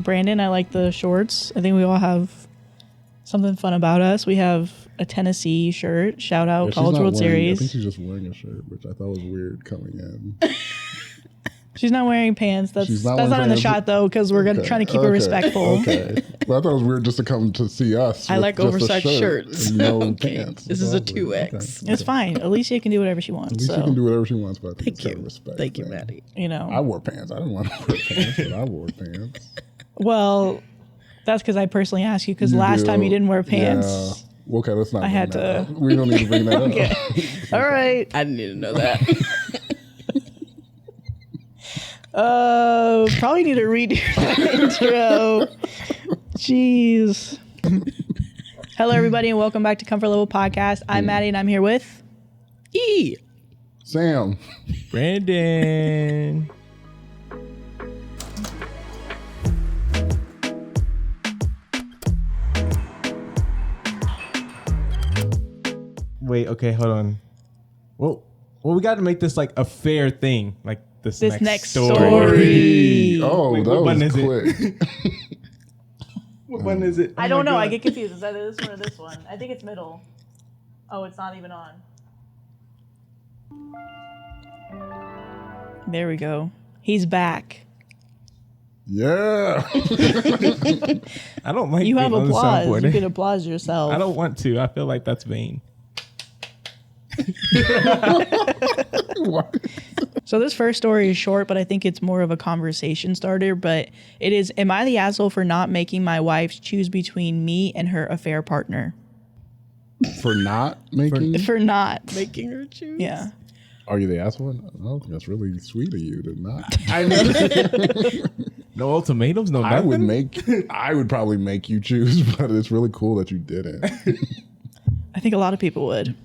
Brandon, I like the shorts. I think we all have something fun about us. We have a Tennessee shirt. Shout out College World Series. I think she's just wearing a shirt, which I thought was weird coming in. She's not wearing pants. That's not in the shot though, because we're trying to keep it respectful. Okay. Well, I thought it was weird just to come to see us. I like oversized shirts. No pants. This is a 2X. Okay. It's fine. Alicia can do whatever she wants. Alicia can do whatever she wants, but I think Thank you. Respect. Thank you, Maddie. You know, I wore pants. I didn't want to wear pants, but I wore pants. Well, that's because I personally asked you, because last time you didn't wear pants. Yeah. Okay, let's not. I had to. Up. We don't need to bring that Okay. up. All right. I didn't need to know that. Probably need to redo the intro. Jeez. Hello, everybody, and welcome back to Comfort Level Podcast. I'm Maddie, and I'm here with E. Sam. Brandon. Wait, okay, hold on. Well, we got to make this like a fair thing, like this next story. Oh, wait, that was quick. What button is it? I don't know. I get confused. It's either this one or this one. I think it's middle. Oh, it's not even on. There we go. He's back. Yeah. I don't like. You have being on the applause. soundboard. You can applause yourself. I don't want to. I feel like that's vain. So this first story is short, but I think it's more of a conversation starter. But it is, am I the asshole for not making my wife choose between me and her affair partner? For not making? For not. Making her choose? Yeah. Are you the asshole? I don't think that's really sweet of you to not. I know. No ultimatums, no nothing. I would probably make you choose, but it's really cool that you didn't. I think a lot of people would.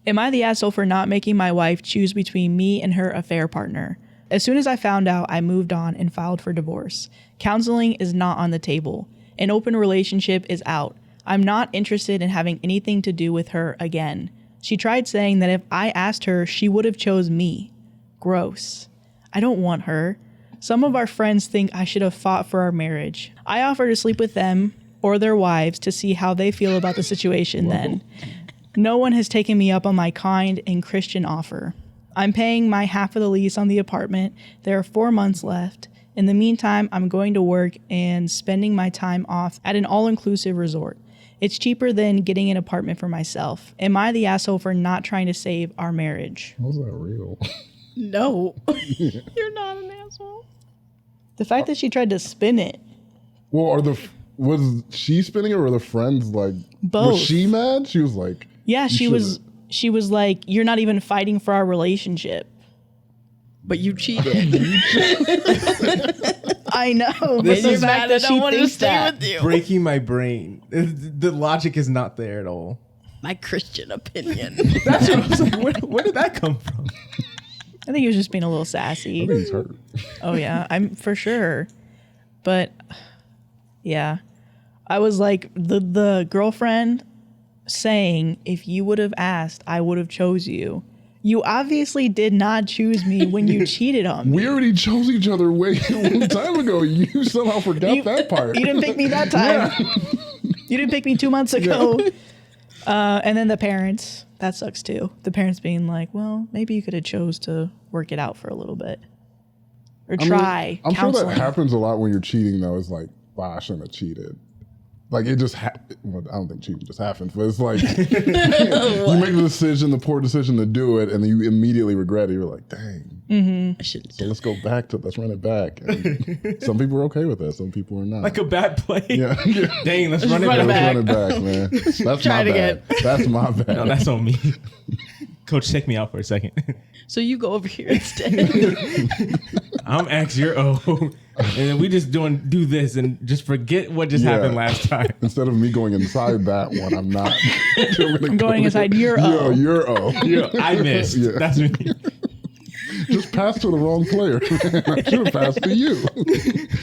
Am I the asshole for not making my wife choose between me and her affair partner? As soon as I found out, I moved on and filed for divorce. Counseling is not on the table. An open relationship is out. I'm not interested in having anything to do with her again. She tried saying that if I asked her, she would have chose me. Gross. I don't want her. Some of our friends think I should have fought for our marriage. I offer to sleep with them or their wives to see how they feel about the situation then. No one has taken me up on my kind and Christian offer. I'm paying my half of the lease on the apartment. There are 4 months left. In the meantime, I'm going to work and spending my time off at an all-inclusive resort. It's cheaper than getting an apartment for myself. Am I the asshole for not trying to save our marriage? How's that real? No. You're not an asshole. The fact that she tried to spin it. Well, was she spinning it or were the friends like... Both. Was she mad? She was like... Yeah, she was like, you're not even fighting for our relationship. But you cheated. I know. This but is the fact that she thinks that. with you. Breaking my brain. The logic is not there at all. My Christian opinion. That's what I was like. Where did that come from? I think he was just being a little sassy. I think he's hurt. Oh yeah, I'm for sure. But yeah, I was like the girlfriend saying, if you would have asked, I would have chose you. You obviously did not choose me when you cheated on me. We already chose each other way a long time ago. You somehow forgot that part. You didn't pick me that time. Yeah. You didn't pick me 2 months ago. Yeah. And then the parents, that sucks too. The parents being like, well, maybe you could have chose to work it out for a little bit. Or try I'm counseling. sure that happens a lot when you're cheating though. It's like, wow, I shouldn't have cheated. Like it just well, I don't think cheating just happens, but it's like you make the poor decision to do it, and then you immediately regret it. You're like, dang, I shouldn't. So let's run it back. And some people are okay with that. Some people are not. Like a bad play. Yeah. Dang, let's run it Let's back. run it back, man. That's Try my it bad. again. That's my bad. No, that's on me. Coach, take me out for a second. So you go over here instead. I'm X, you're O. And then we just do this and just forget what just happened last time. Instead of me going inside that one, I'm not. I'm going inside your O. Your O. I missed. Yeah. That's me. Just passed to the wrong player. I should have passed to you.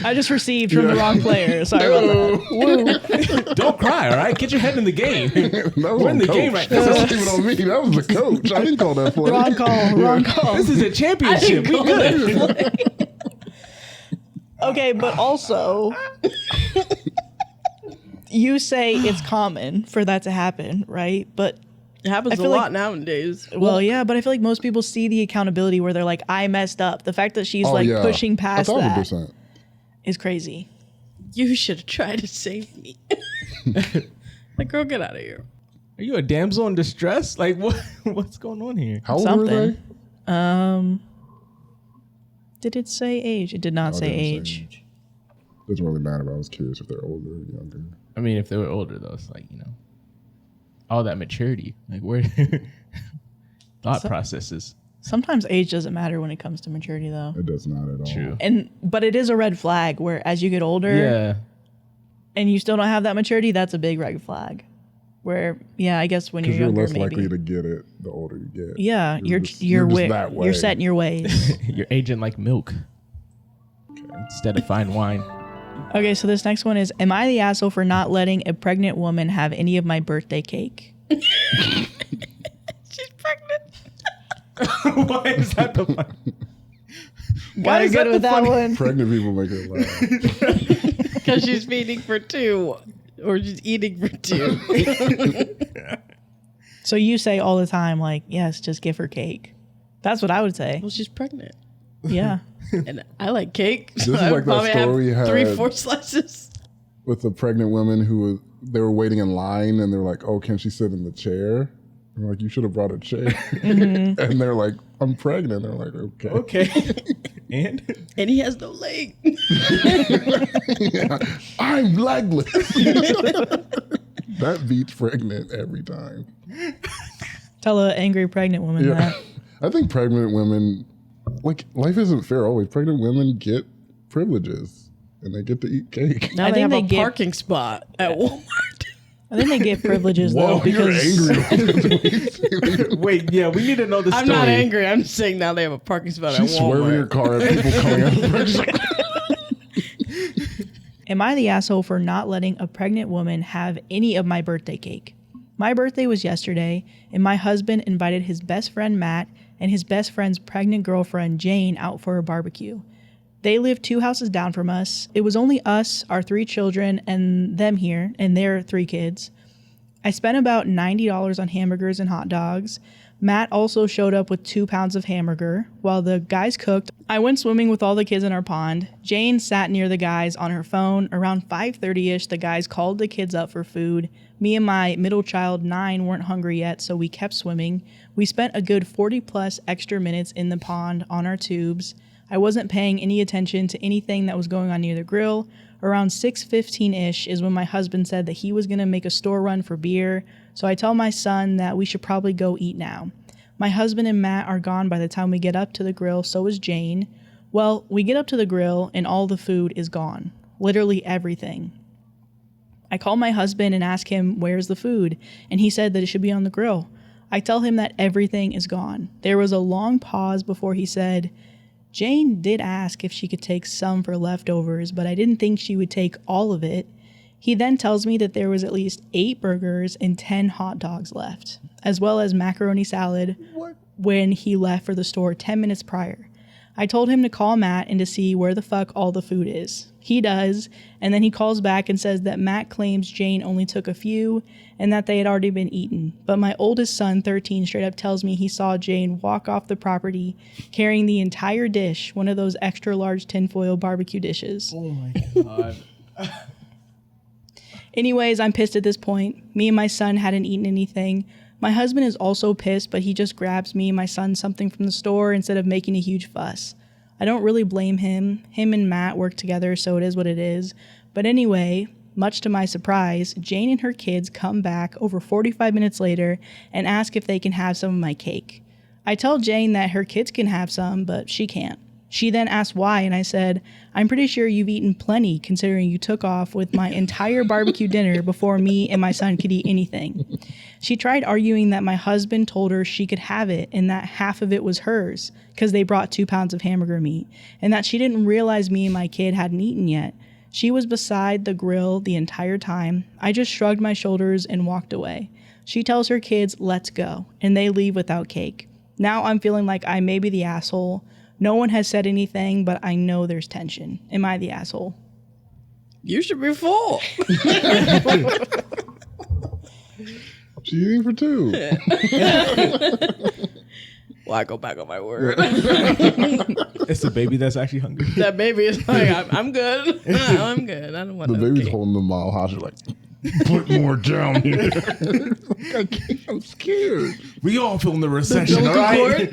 I just received from the wrong player. Sorry about that. Don't cry, all right? Get your head in the game. We're in the game right now. That wasn't even on me. That was the coach. I didn't call that play. Wrong call. Wrong call. This is a championship. We good. Okay, but also, you say it's common for that to happen, right? But It happens a feel lot like- nowadays. well, yeah, but I feel like most people see the accountability where they're like, I messed up. The fact that she's pushing past that 1,000%. is crazy. You should have tried to save me. Like, girl, get out of here. Are you a damsel in distress? Like, what's going on here? How old were they? Something. Did it say age? It did not Oh, it say didn't say age. age. Doesn't really matter, but I was curious if they're older or younger. I mean, if they were older, though, it's like, all that maturity. Like, where thought processes. Sometimes age doesn't matter when it comes to maturity, though. It does not at all. True. But it is a red flag where as you get older Yeah. and you still don't have that maturity, that's a big red flag. Where, yeah, I guess when you're Because you're younger, less maybe. likely to get it the older you get. Yeah, you're just that way. you're set in your ways. You're aging like milk instead of fine wine. Okay, so this next one is: am I the asshole for not letting a pregnant woman have any of my birthday cake? She's pregnant. Why is that the one? Gotta good with that one. Pregnant people make it laugh. Because she's feeding for two. Or she's eating for two. So you say all the time, like, yes, just give her cake. That's what I would say. Well, she's pregnant. Yeah. And I like cake. This So is I like that probably story have you had 3-4 slices. With the pregnant women they were waiting in line and they're like, oh, can she sit in the chair? I'm like, you should have brought a chair. Mm-hmm. And they're like, I'm pregnant. They're like, okay. Okay. And And he has no leg. Yeah, I'm legless. That beats pregnant every time. Tell an angry pregnant woman Yeah. that. I think pregnant women, like, life isn't fair always. Pregnant women get privileges and they get to eat cake. Now I they think have they a get- parking spot at Walmart. I think they get privileges Whoa, though because you're angry. wait, yeah, we need to know the I'm story. not angry. I'm just saying now they have a parking spot She's at swerving her Walmart. car at people coming out of the parking am I the asshole for not letting a pregnant woman have any of my birthday cake? My birthday was yesterday, and my husband invited his best friend Matt and his best friend's pregnant girlfriend Jane out for a barbecue. They live 2 houses down from us. It was only us, our 3 children, and them here, and their 3 kids. I spent about $90 on hamburgers and hot dogs. Matt also showed up with 2 pounds of hamburger. While the guys cooked, I went swimming with all the kids in our pond. Jane sat near the guys on her phone. Around 5:30ish, the guys called the kids up for food. Me and my middle child, 9, weren't hungry yet, so we kept swimming. We spent a good 40 plus extra minutes in the pond on our tubes. I wasn't paying any attention to anything that was going on near the grill. Around 6:15-ish is when my husband said that he was going to make a store run for beer, so I tell my son that we should probably go eat now. My husband and Matt are gone by the time we get up to the grill, so is Jane. Well, we get up to the grill and all the food is gone. Literally everything. I call my husband and ask him where's the food, and he said that it should be on the grill. I tell him that everything is gone. There was a long pause before he said, Jane did ask if she could take some for leftovers, but I didn't think she would take all of it. He then tells me that there was at least 8 burgers and 10 hot dogs left, as well as macaroni salad when he left for the store 10 minutes prior. I told him to call Matt and to see where the fuck all the food is. He does, and then he calls back and says that Matt claims Jane only took a few and that they had already been eaten. But my oldest son, 13, straight up tells me he saw Jane walk off the property carrying the entire dish, one of those extra large tinfoil barbecue dishes. Oh my God. Anyways, I'm pissed at this point. Me and my son hadn't eaten anything. My husband is also pissed, but he just grabs me and my son something from the store instead of making a huge fuss. I don't really blame him. Him and Matt work together, so it is what it is. But anyway, much to my surprise, Jane and her kids come back over 45 minutes later and ask if they can have some of my cake. I tell Jane that her kids can have some, but she can't. She then asked why, and I said, I'm pretty sure you've eaten plenty considering you took off with my entire barbecue dinner before me and my son could eat anything. She tried arguing that my husband told her she could have it and that half of it was hers because they brought 2 pounds of hamburger meat, and that she didn't realize me and my kid hadn't eaten yet. She was beside the grill the entire time. I just shrugged my shoulders and walked away. She tells her kids, let's go, and they leave without cake. Now I'm feeling like I may be the asshole No one has said anything, but I know there's tension. Am I the asshole? You should be full. She eating for two. Well, I go back on my word. It's a baby that's actually hungry. That baby is like, I'm good. I'm good. I don't want The no baby's cake. holding the mile hostage like, put more down here. I'm scared. We all feel in the recession, all right?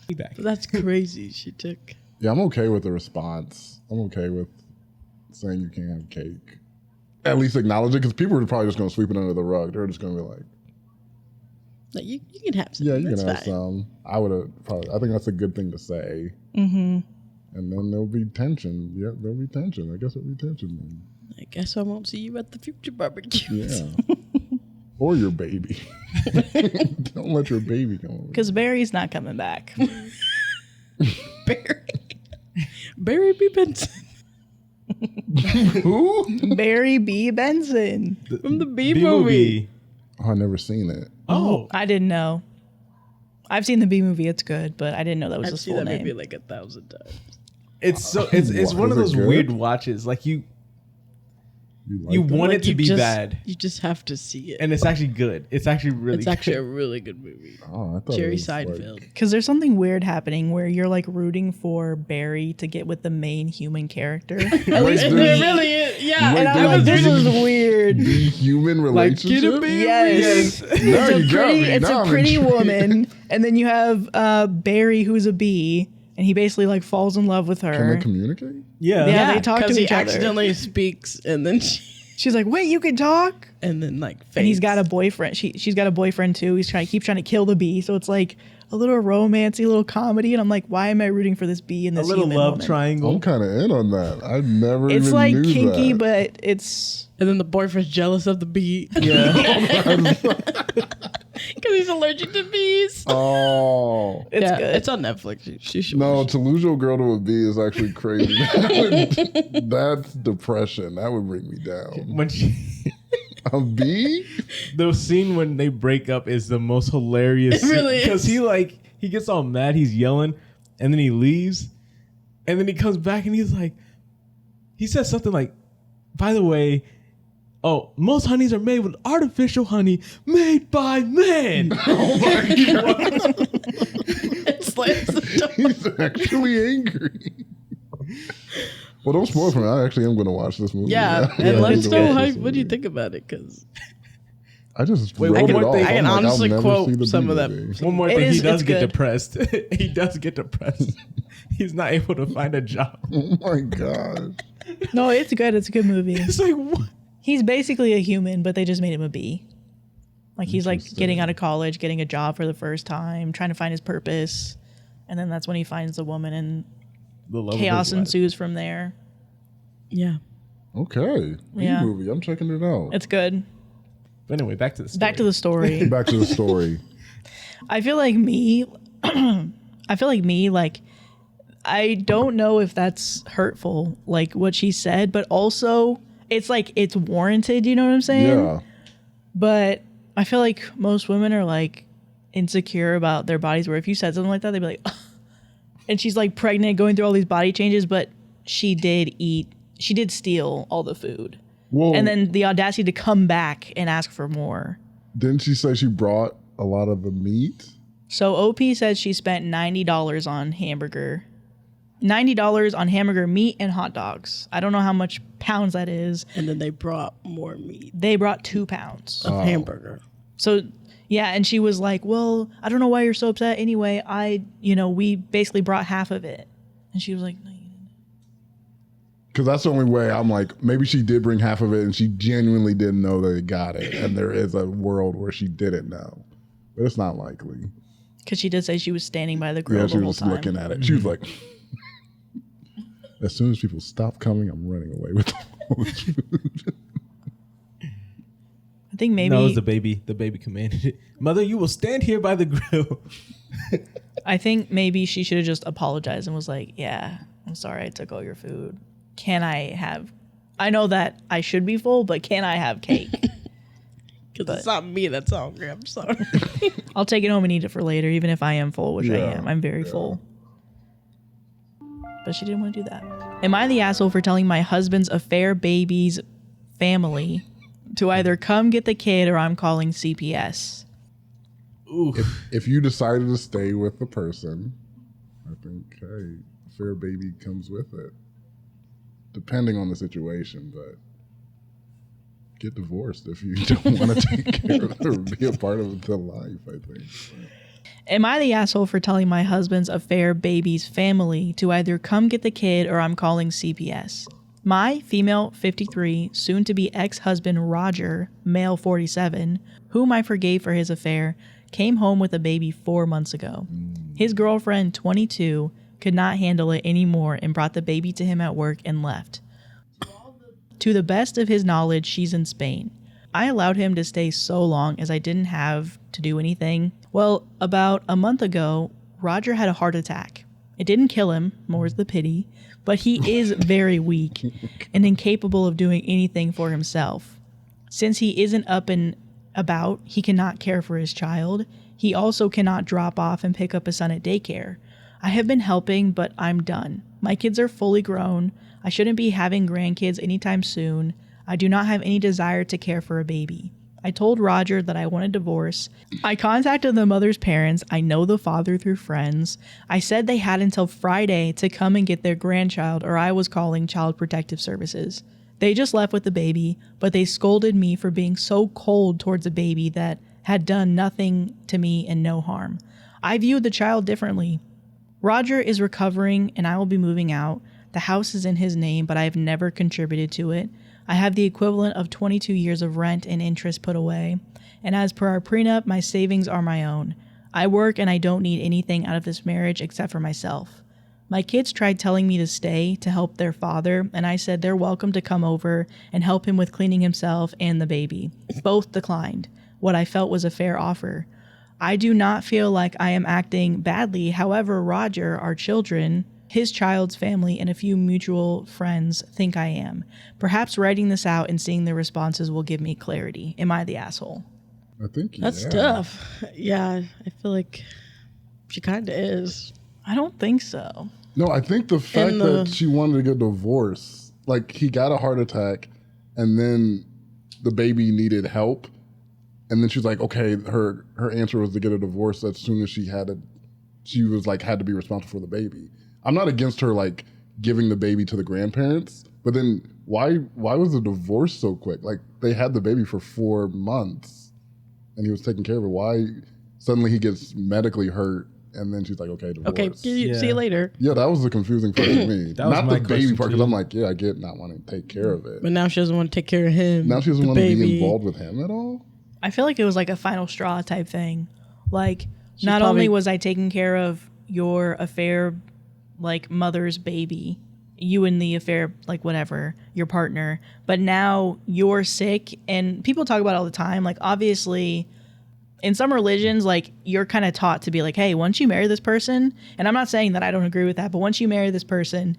Be back. That's crazy. She took. Yeah, I'm okay with the response. I'm okay with saying you can't have cake. At least acknowledge it, because people are probably just going to sweep it under the rug. They're just going to be like, Like, you can have some. yeah, you That's can have fine. some. I would have probably, I think that's a good thing to say. Mm-hmm. And then there'll be tension. Yeah, there'll be tension. I guess there'll be tension then. I guess I won't see you at the future barbecue. Yeah. Or your baby. Don't let your baby come over. Because Barry's not coming back. Barry B. Benson Who? Barry B. Benson. from the B movie. Oh, I've never seen it. Oh, I didn't know. I've seen the B movie. It's good, but I didn't know that was I've his seen full that name. movie like 1,000 times. it's so it's one of Is it those good? weird watches. Like you Like you that? want Like, it to you be just- bad, You just have to see it. and it's actually good. It's actually really. It's actually a good. really good movie. Oh, I thought Jerry it was Seinfeld. Because there's something weird happening where you're like rooting for Barry to get with the main human character. At least Wait, me. there's- really is. Yeah. Wait, And I'm there's like, this is the- weird. The human relationship? Yes. Now It's you got it's me. Now a I'm pretty intrigued. woman, and then you have Barry, who's a bee, and he basically like falls in love with Can her. they communicate? Yeah. Yeah. they talk to because he each other. accidentally speaks and then She's like, "Wait, you can talk?" like fades. And he's got a boyfriend. She's got a boyfriend too. He's trying to kill the bee. So it's like a little romancy, little comedy. And I'm like, why am I rooting for this bee and A this little human love woman? triangle. I'm kind of in on that. I never It's even like knew kinky, that. but it's And then the boyfriend's jealous of the bee Yeah. because he's allergic to bees. Oh. it's yeah, good. it's on Netflix. She should No, watch to lose your girl to a bee is actually crazy. That's depression. That would bring me down. when she, A bee? the scene when they break up is the most hilarious. It really is. Because he gets all mad, he's yelling, and then he leaves, and then he comes back and he's like, he says something like, "By the way, most honeys are made with artificial honey made by men." Oh my god. it. Slams the door. He's actually angry. Well, don't spoil for me. I actually am going to watch this movie. Yeah, now. and I'm let us gonna know watch how, this what do you movie. think about it? Because I just Wait, wrote one it more off. thing. I can I'm like, I'll honestly never quote see the some Bee of that. movie. One more It thing, is- he does it's get good. depressed. He does get depressed. He's not able to find a job. Oh my gosh. no, it's good. It's a good movie. It's like, what? He's basically a human, but they just made him a bee. Like he's like Interesting. getting out of college, getting a job for the first time, trying to find his purpose, and then that's when he finds the woman, and The love of chaos his life. ensues from there. Yeah, Okay. Bee Yeah. movie. I'm checking it out. It's good. But anyway, back to the story. Back to the story. Back to the story. I feel like me, like, I don't know if that's hurtful, like what she said, but also it's like it's warranted, you know what I'm saying? Yeah. But I feel like most women are like insecure about their bodies, where if you said something like that, they'd be like, "Ugh." And she's like pregnant, going through all these body changes, but she did steal all the food. Well, And then the audacity to come back and ask for more. didn't she say she brought a lot of the meat? So OP says she spent $90 on hamburger. $90 on hamburger meat and hot dogs. I don't know how much pounds that is. and then they brought more meat They brought 2 pounds. of hamburger. So yeah, and she was like, "Well, I don't know why you're so upset. Anyway, we basically brought half of it." And she was like, "No, you didn't." Because that's the only way I'm like, maybe she did bring half of it and she genuinely didn't know they got it. And there is a world where she didn't know. But it's not likely. Because she did say she was standing by the grill Yeah, the she whole was time. looking at it. She was like, as soon as people stop coming, I'm running away with all this food. I think maybe No, it was the baby. The baby commanded it. "Mother, you will stand here by the grill." I think maybe she should have just apologized and was like, "Yeah, I'm sorry I took all your food. Can I have? I know that I should be full, but can I have cake?" Because it's not me that's hungry. I'm sorry. I'll take it home and eat it for later, even if I am full, which I Yeah, am. I'm very full. But she didn't want to do that. Am I the asshole for telling my husband's affair baby's family to either come get the kid or I'm calling CPS? If you decided to stay with the person, I think, hey, fair baby comes with it. Depending on the situation, but get divorced if you don't want to take care of it or be a part of the life, I think. Am I the asshole for telling my husband's affair baby's family to either come get the kid or I'm calling CPS? My female 53, soon to be ex-husband Roger, male 47, whom I forgave for his affair, came home with a baby 4 months ago. His girlfriend, 22, could not handle it anymore and brought the baby to him at work and left. To the best of his knowledge, she's in Spain. I allowed him to stay so long as I didn't have to do anything. Well, about a month ago, Roger had a heart attack. It didn't kill him, more's the pity, but he is very weak and incapable of doing anything for himself. Since he isn't up and about, he cannot care for his child. He also cannot drop off and pick up his son at daycare. I have been helping, but I'm done. My kids are fully grown. I shouldn't be having grandkids anytime soon. I do not have any desire to care for a baby. I told Roger that I want a divorce. I contacted the mother's parents. I know the father through friends. I said they had until Friday to come and get their grandchild, or I was calling Child Protective Services. They just left with the baby, but they scolded me for being so cold towards a baby that had done nothing to me and no harm. I viewed the child differently. Roger is recovering and I will be moving out. The house is in his name, but I have never contributed to it. I have the equivalent of 22 years of rent and interest put away. And as per our prenup, my savings are my own. I work and I don't need anything out of this marriage except for myself. My kids tried telling me to stay to help their father, and I said they're welcome to come over and help him with cleaning himself and the baby. Both declined, what I felt was a fair offer. I do not feel like I am acting badly. However, Roger, our children, his child's family, and a few mutual friends think I am. Perhaps writing this out and seeing the responses will give me clarity. Am I the asshole? I think That's tough. Yeah, I feel like she kind of is. I don't think so. No, I think the fact that she wanted to get divorced, like he got a heart attack and then the baby needed help. And then she's like, okay, her answer was to get a divorce as soon as she had to be responsible for the baby. I'm not against her like giving the baby to the grandparents, but then why was the divorce so quick? Like they had the baby for 4 months and he was taking care of it. Why suddenly he gets medically hurt and then she's like, okay, divorce. Okay, see you later. Yeah, that was the confusing part for me. Not the baby part, because too. I'm like, yeah, I get not wanting to take care of it. But now she doesn't want to take care of him. Now she doesn't want to be involved with him at all? I feel like it was like a final straw type thing. Like, She not probably- only was I taking care of your affair, like mother's baby, you and the affair, like whatever, your partner, but now you're sick. And people talk about it all the time. Like, obviously, in some religions, like you're kind of taught to be like, hey, once you marry this person, and I'm not saying that I don't agree with that, but once you marry this person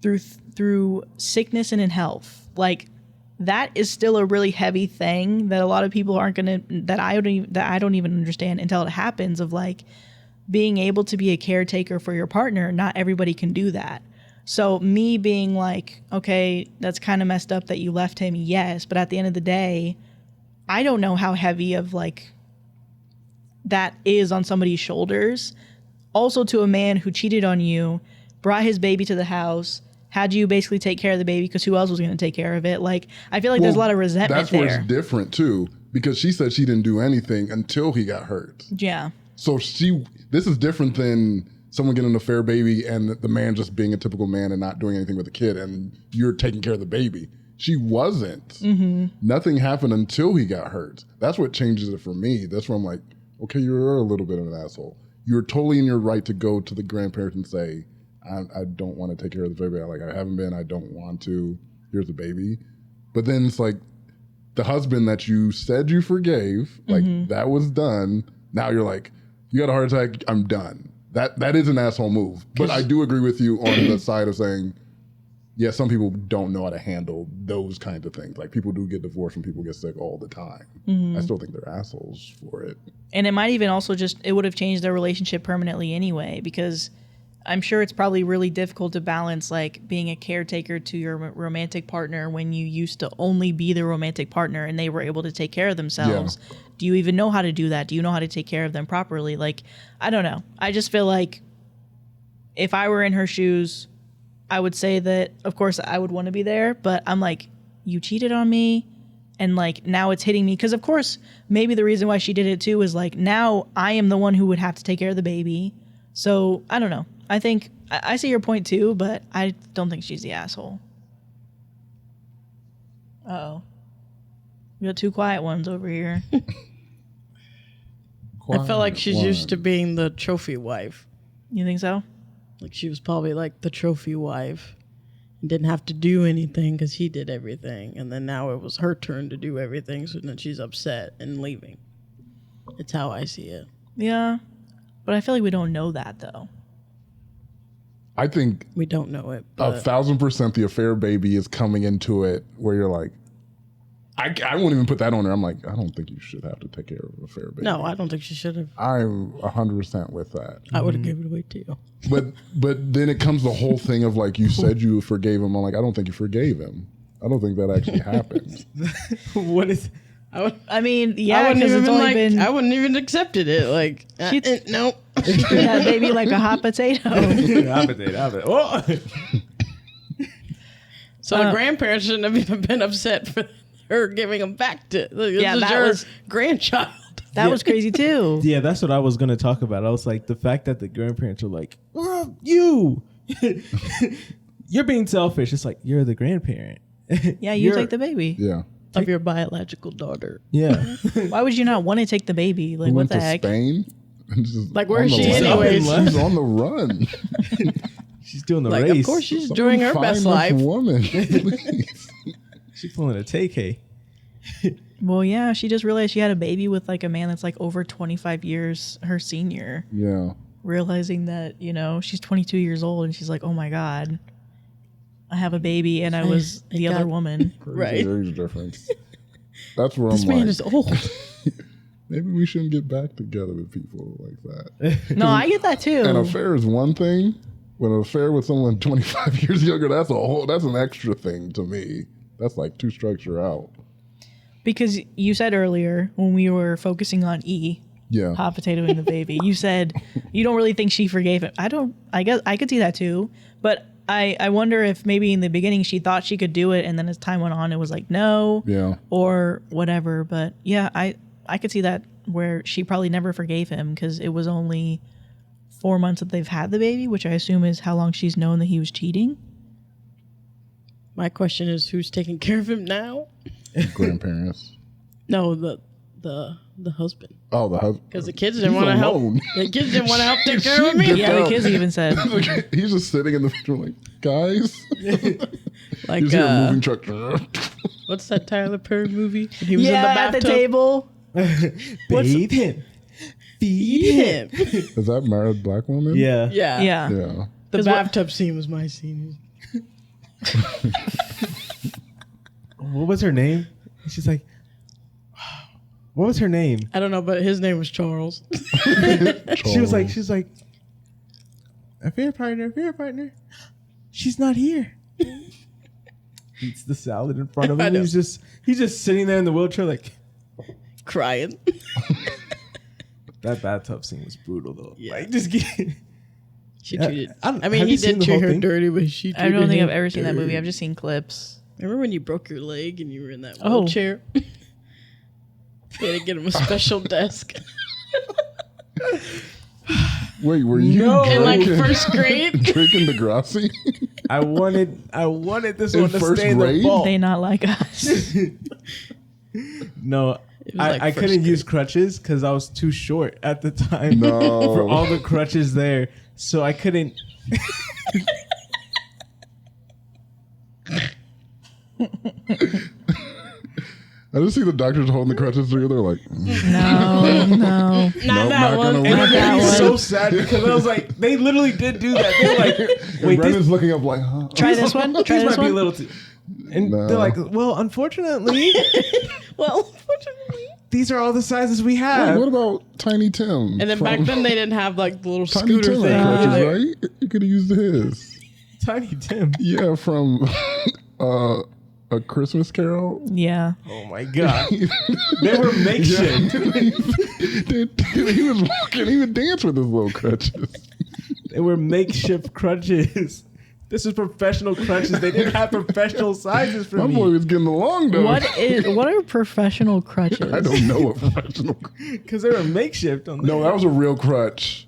through sickness and in health, like that is still a really heavy thing that a lot of people aren't gonna, that I don't even understand until it happens, of like being able to be a caretaker for your partner. Not everybody can do that. So me being like, okay, that's kind of messed up that you left him, yes, but at the end of the day, I don't know how heavy of like that is on somebody's shoulders. Also, to a man who cheated on you, brought his baby to the house, had you basically take care of the baby because who else was going to take care of it? Like, I feel like there's a lot of resentment that's where there. it's different too, because she said she didn't do anything until he got hurt. Yeah. So this is different than someone getting an affair baby and the man just being a typical man and not doing anything with the kid, and you're taking care of the baby. She wasn't. Mm-hmm. Nothing happened until he got hurt. That's what changes it for me. That's where I'm like, okay, you're a little bit of an asshole. You're totally in your right to go to the grandparents and say, I don't want to take care of the baby. Like, I haven't been, I don't want to. Here's the baby. But then it's like the husband that you said you forgave, like that was done. Now you're like, you got a heart attack, I'm done. That is an asshole move. But I do agree with you on the side of saying yeah, some people don't know how to handle those kinds of things. Like people do get divorced and people get sick all the time. I still think they're assholes for it. And it might even also it would have changed their relationship permanently anyway, because I'm sure it's probably really difficult to balance like being a caretaker to your romantic partner when you used to only be the romantic partner and they were able to take care of themselves. Yeah. Do you even know how to do that? Do you know how to take care of them properly? Like, I don't know. I just feel like if I were in her shoes, I would say that, of course, I would want to be there, but I'm like, you cheated on me, and like now it's hitting me. Because, of course, maybe the reason why she did it too is like now I am the one who would have to take care of the baby. So I don't know. I think I see your point too, but I don't think she's the asshole. Uh-oh. We got two quiet ones over here. I felt like she's used to being the trophy wife. You think so? Like she was probably like the trophy wife and didn't have to do anything because he did everything. And then now it was her turn to do everything. So then she's upset and leaving. It's how I see it. Yeah. But I feel like we don't know that though. I think we don't know it. 1,000% the affair baby is coming into it where you're like, I won't even put that on her. I'm like, I don't think you should have to take care of an affair baby. No, I don't think she should have. I'm 100% with that. I would have given it away too. But then it comes the whole thing of like, you said you forgave him. I'm like, I don't think you forgave him. I don't think that actually happened. What is? I mean, yeah, because it's only been. I wouldn't even accepted it. Like, nope. She treated that baby like a hot potato. Hot potato. Oh. So the grandparents shouldn't have even been upset for her giving him back to. That was grandchild. That was crazy too. Yeah, that's what I was gonna talk about. I was like, the fact that the grandparents are like, well, you're being selfish. It's like you're the grandparent. Yeah, you take the baby. Yeah. Of your biological daughter. Yeah. Why would you not want to take the baby? Like, what the heck? Spain? Like, where is she anyways? She's on the run. She's doing the like, race. Of course she's enjoying her best life. Woman, please. She's pulling a take. Well, yeah, she just realized she had a baby with like a man that's like over 25 years her senior. Yeah. Realizing that, you know, she's 22 years old and she's like, oh my God, I have a baby and I was the other woman. Right. Age difference. That's where this I'm man like, is old. maybe we shouldn't get back together with people like that. No, I get that too. An affair is one thing. When an affair with someone 25 years younger, that's an extra thing to me. That's like two strikes you're out. Because you said earlier when we were focusing on yeah, hot potatoing the baby, you said you don't really think she forgave him. I guess I could see that too. But I wonder if maybe in the beginning she thought she could do it and then as time went on it was like no. Yeah. Or whatever. But yeah, I could see that where she probably never forgave him because it was only 4 months that they've had the baby, which I assume is how long she's known that he was cheating. My question is, who's taking care of him now? Grandparents. No, the husband. Oh, the husband. Because the kids didn't want to help. The kids didn't want to help take care of me. Yeah, the kids even said. He's just sitting in the bedroom like, guys. Like, you see a moving truck. what's that Tyler Perry movie? He was yeah, in the at bathtub. the table. Bathe him. Feed him. Is that Married Black Woman? Yeah. Yeah. Yeah. The bathtub scene was my scene. What was her name? She's like, what was her name? I don't know, but his name was Charles. She was like, affair partner. She's not here. Eats the salad in front of him. He's just sitting there in the wheelchair like Crying. That bathtub scene was brutal though. Yeah. Like just get. She treated. Have he you seen did the treat whole her thing? dirty, but she treated I don't think him I've ever seen that movie. dirty. I've just seen clips. Remember when you broke your leg and you were in that Oh. wheelchair? They had to get him a special desk. Wait, were you In like drinking, first grade? drinking Degrassi? I wanted this In one to first stay in the grade? vault. They not like us. No, It was like I first couldn't grade. use crutches because I was too short at the time No. for all the crutches there. So I couldn't. I just see the doctors holding the crutches together like, No. Nope, Not that one. gonna And work. it made me one. so sad because I was like, they literally did do that. They were like, And wait, Brendan's this, looking up like, huh? Try this one. Try this this might be a one. little too. And No. they're like, well, unfortunately, Well, unfortunately. these are all the sizes we Wait, have. what about Tiny Tim? And then back then they didn't have like the little Tiny scooter Tim thing. had crutches, either. right? You could have used his. Tiny Tim. Yeah, from A Christmas Carol. Yeah. Oh my god, they were makeshift. He was walking. He would dance with his little crutches. They were makeshift crutches. This is professional crutches. They didn't have professional sizes for My me. boy was getting along though. What are professional crutches? I don't know a professional. Because they were makeshift. On No, that was a real crutch.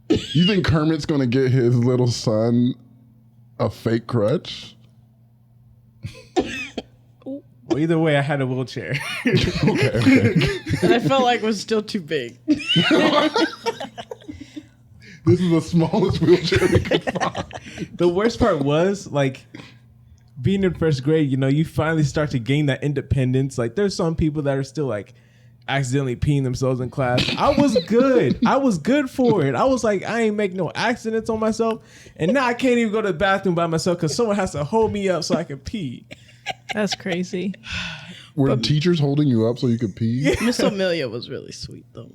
You think Kermit's gonna get his little son a fake crutch? Well, either way, I had a wheelchair. Okay. And I felt like it was still too big. This is the smallest wheelchair we could find. The worst part was like being in first grade. You know, you finally start to gain that independence. Like, there's some people that are still like accidentally peeing themselves in class. I was good. I was good for it. I was like, I ain't make no accidents on myself, and now I can't even go to the bathroom by myself because someone has to hold me up so I can pee. That's crazy. Were teachers holding you up so you could pee? Miss Amelia was really sweet though.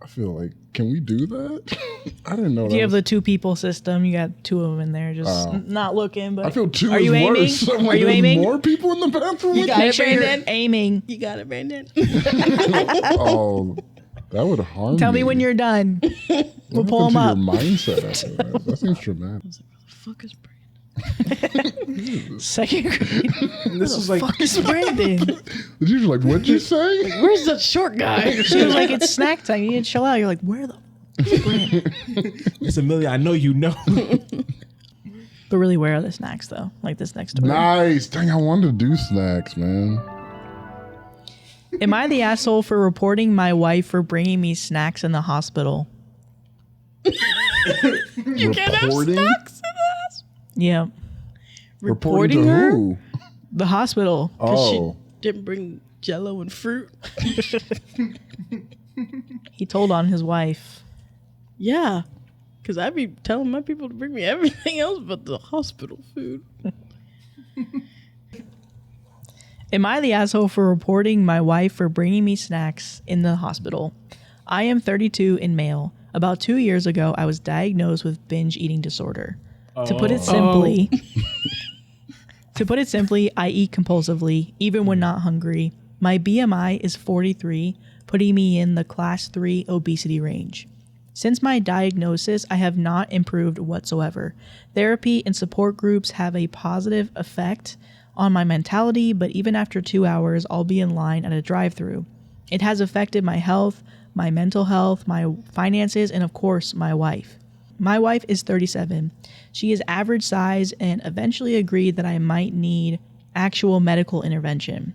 I feel like, can we do that? I didn't know If that. you have the 2 people system, you got 2 of them in there, just not looking. But I feel 2 Are is you aiming? worse. I'm Are like, you there's aiming? more people in the bathroom? You with got me? it, Make sure you're Brandon. aiming. You got it, Brandon. Oh, that would harm Tell me when you're done. We'll pull them up. Your mindset after that. That seems traumatic. Fuck is Brandon? Second grade. And this was like, Fuck is Brandon? The teacher's like, what'd you say? Where's that short guy? She was like, it's snack time. You need to chill out. You're like, where the f- is Brandon? Miss Amelia, I know you know. But really, where are the snacks though? Like this next door. Nice. Dang, I wanted to do snacks, man. Am I the asshole for reporting my wife for bringing me snacks in the hospital? You can't have Reporting? snacks in us. Yeah, Reporting to Reporting her? who? the hospital. Oh. Didn't bring Jello and fruit. He told on his wife. Yeah, because I'd be telling my people to bring me everything else but the hospital food. Am I the asshole for reporting my wife for bringing me snacks in the hospital? I am 32 and male. About 2 years ago, I was diagnosed with binge eating disorder. To put it simply, I eat compulsively, even when not hungry. My BMI is 43, putting me in the class 3 obesity range. Since my diagnosis, I have not improved whatsoever. Therapy and support groups have a positive effect on my mentality, but even after 2 hours, I'll be in line at a drive-thru. It has affected my health, my mental health, my finances, and of course, my wife. My wife is 37. She is average size and eventually agreed that I might need actual medical intervention.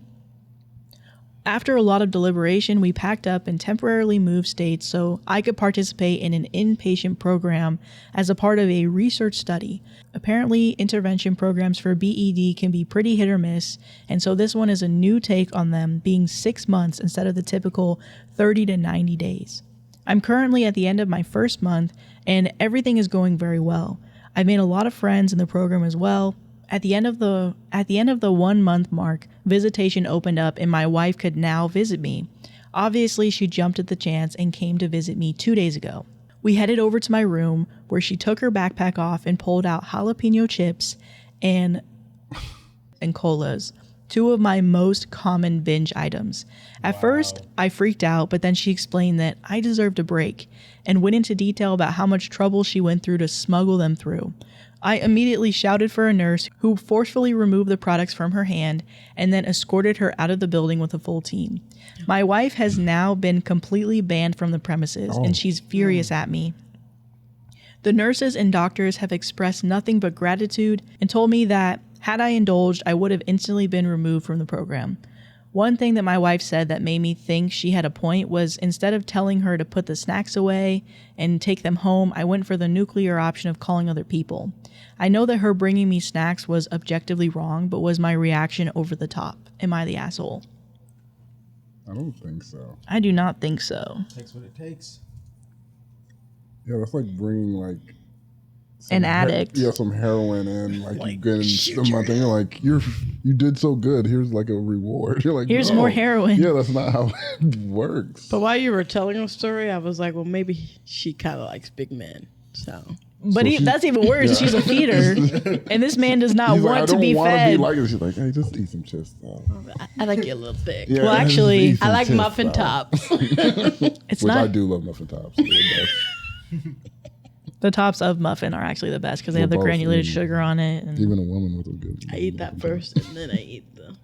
After a lot of deliberation, we packed up and temporarily moved states so I could participate in an inpatient program as a part of a research study. Apparently, intervention programs for B.E.D can be pretty hit or miss, and so this one is a new take on them, being 6 months instead of the typical 30 to 90 days. I'm currently at the end of my first month, and everything is going very well. I've made a lot of friends in the program as well. At the end of the 1 month mark, visitation opened up and my wife could now visit me. Obviously, she jumped at the chance and came to visit me 2 days ago. We headed over to my room where she took her backpack off and pulled out jalapeno chips and colas, 2 of my most common binge items. At first, I freaked out, but then she explained that I deserved a break and went into detail about how much trouble she went through to smuggle them through. I immediately shouted for a nurse who forcefully removed the products from her hand and then escorted her out of the building with a full team. My wife has now been completely banned from the premises, and she's furious at me. The nurses and doctors have expressed nothing but gratitude and told me that had I indulged, I would have instantly been removed from the program. One thing that my wife said that made me think she had a point was instead of telling her to put the snacks away and take them home, I went for the nuclear option of calling other people. I know that her bringing me snacks was objectively wrong, but was my reaction over the top? Am I the asshole? I don't think so. I do not think so. Takes what it takes. Yeah, that's like bringing like An addict. some heroin in, like you get in the month, and you're like, you did so good. Here's like a reward. You're like, Here's no. more heroin. Yeah, that's not how it works. But while you were telling the story, I was like, well, maybe she kind of likes big men. So, But that's even worse. Yeah. She's a feeder, and this man does not He's like, want to be I don't want to fed. be like this. She's like, hey, just eat some chips. Though. I like you a little thick. Yeah, Well, just actually, eat some I like chips, muffin though. tops. It's Which not. I do love muffin tops. The tops of muffin are actually the best because they have the both granulated eat. sugar on it. And Even a woman with a good. I eat that first, and then I eat the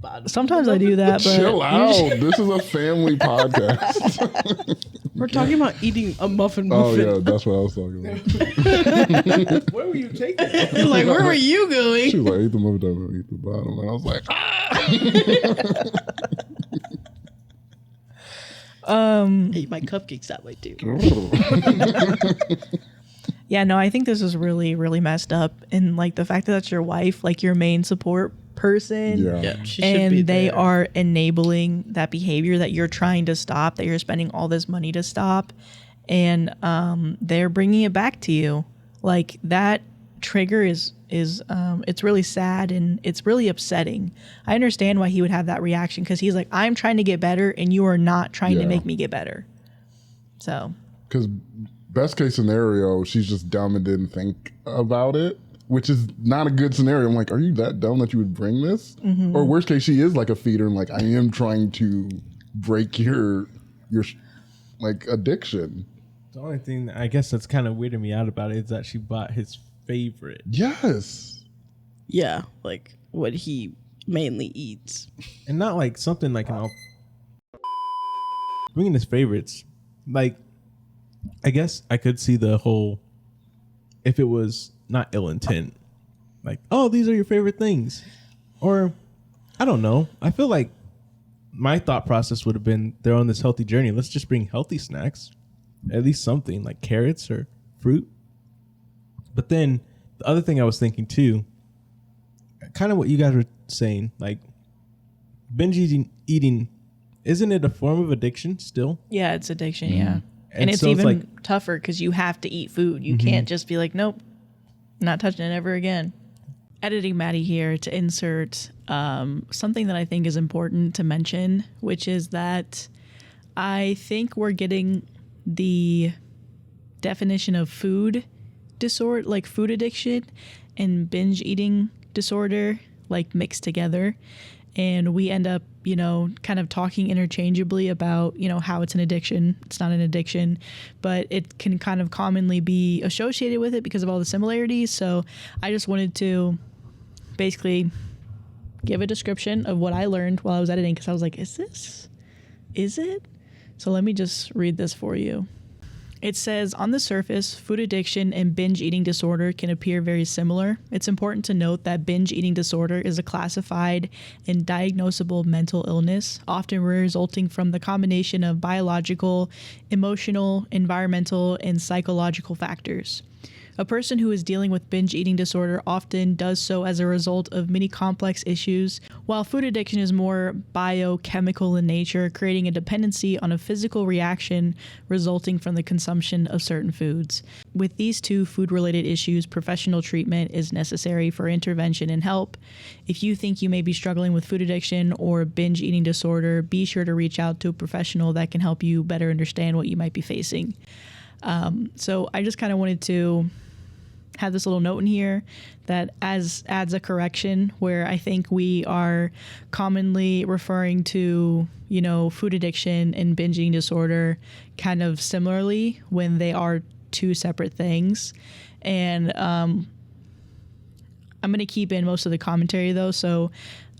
bottom. sometimes I do that, but Chill out. This is a family podcast. We're talking about eating a muffin. Oh yeah, that's what I was talking about. Where were you taking it? Like, where were you going? She was like, eat the muffin top and eat the bottom, and I was like, ah. I eat my cupcakes that way too. yeah, no, I think this is really, really messed up. And like the fact that that's your wife, like your main support person. Yeah. Yeah, she should be And they there. are enabling that behavior that you're trying to stop, that you're spending all this money to stop, and they're bringing it back to you. Like that trigger is it's really sad and it's really upsetting. I understand why he would have that reaction because he's like, I'm trying to get better and you are not trying to Yeah. make me get better. So Because best case scenario, she's just dumb and didn't think about it, which is not a good scenario. I'm like, are you that dumb that you would bring this? Mm-hmm. Or worst case, she is like a feeder and like, I am trying to break your like addiction. The only thing that I guess that's kind of weirding me out about it is that she bought his favorite. Yes. Yeah, like what he mainly eats. And not like something like bringing his favorites. Like, I guess I could see the whole, if it was not ill intent, like, oh, these are your favorite things. Or, I don't know. I feel like my thought process would have been, they're on this healthy journey. Let's just bring healthy snacks. At least something like carrots or fruit. But then the other thing I was thinking too, kind of what you guys were saying, like binge eating, isn't it a form of addiction still? yeah, it's addiction. Yeah. And And it's so it's even like- tougher because you have to eat food. You can't just be like, nope, not touching it ever again. Editing Maddie here to insert something that I think is important to mention, which is that I think we're getting the definition of food disorder, like food addiction, and binge eating disorder, like mixed together. And we end up, kind of talking interchangeably about, how it's an addiction. It's not an addiction, but it can kind of commonly be associated with it because of all the similarities. So I just wanted to basically give a description of what I learned while I was editing because I was like, is it? So let me just read this for you. It says, on the surface, food addiction and binge eating disorder can appear very similar. It's important to note that binge eating disorder is a classified and diagnosable mental illness, often resulting from the combination of biological, emotional, environmental, and psychological factors. A person who is dealing with binge eating disorder often does so as a result of many complex issues, while food addiction is more biochemical in nature, creating a dependency on a physical reaction resulting from the consumption of certain foods. With these two food-related issues, professional treatment is necessary for intervention and help. If you think you may be struggling with food addiction or binge eating disorder, be sure to reach out to a professional that can help you better understand what you might be facing. So I just kind of wanted to have this little note in here that adds a correction where I think we are commonly referring to, food addiction and binge eating disorder kind of similarly when they are two separate things. And I'm going to keep in most of the commentary though. So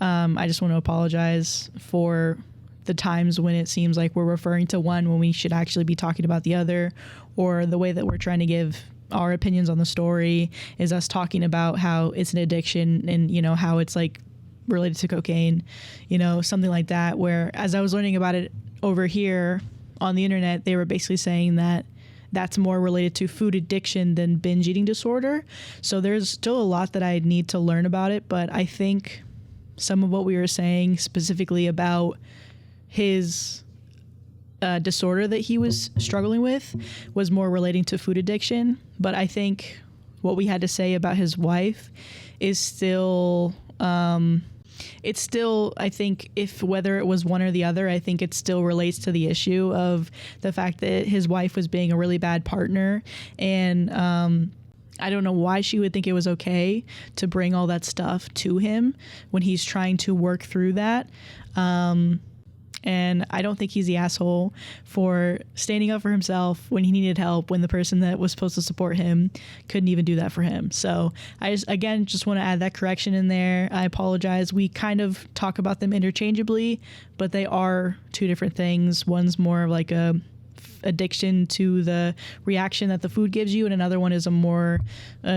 I just want to apologize for the times when it seems like we're referring to one when we should actually be talking about the other, or the way that we're trying to give our opinions on the story is us talking about how it's an addiction and, how it's like related to cocaine, something like that, where as I was learning about it over here on the internet, they were basically saying that that's more related to food addiction than binge eating disorder. So there's still a lot that I need to learn about it, but I think some of what we were saying specifically about his disorder that he was struggling with was more relating to food addiction. But I think what we had to say about his wife is still, it's still, I think, if whether it was one or the other, I think it still relates to the issue of the fact that his wife was being a really bad partner. And I don't know why she would think it was okay to bring all that stuff to him when he's trying to work through that. And I don't think he's the asshole for standing up for himself when he needed help, when the person that was supposed to support him couldn't even do that for him. So I just want to add that correction in there. I apologize. We kind of talk about them interchangeably, but they are two different things. One's more of like a addiction to the reaction that the food gives you, and another one is a more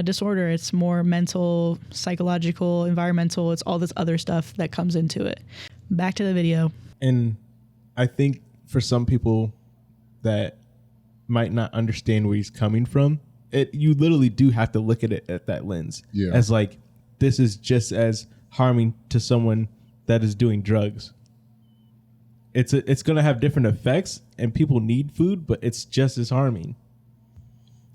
disorder. It's more mental, psychological, environmental. It's all this other stuff that comes into it. Back to the video. And I think for some people that might not understand where he's coming from, you literally do have to look at it at that lens. Yeah. As like, this is just as harming to someone that is doing drugs. It's going to have different effects, and people need food, but it's just as harming.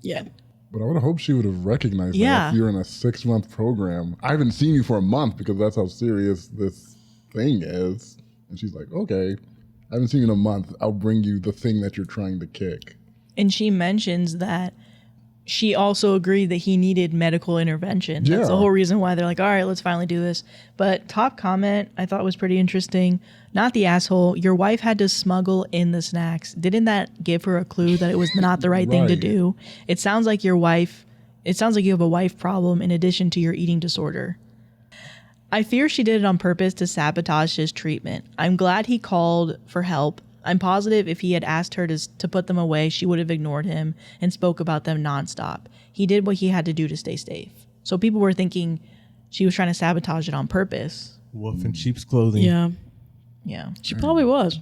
Yeah. But I would have hoped she would have recognized Yeah. that if you're in a 6-month program. I haven't seen you for a month because that's how serious this thing is. And she's like, okay, I haven't seen you in a month. I'll bring you the thing that you're trying to kick. And she mentions that she also agreed that he needed medical intervention. Yeah. That's the whole reason why they're like, all right, let's finally do this. But top comment I thought was pretty interesting. Not the asshole. Your wife had to smuggle in the snacks. Didn't that give her a clue that it was not the right thing to Right. do? It sounds like you have a wife problem in addition to your eating disorder. I fear she did it on purpose to sabotage his treatment. I'm glad he called for help. I'm positive if he had asked her to put them away, she would have ignored him and spoke about them nonstop. He did what he had to do to stay safe. So people were thinking she was trying to sabotage it on purpose. Wolf in sheep's clothing. Yeah. Yeah. She probably was.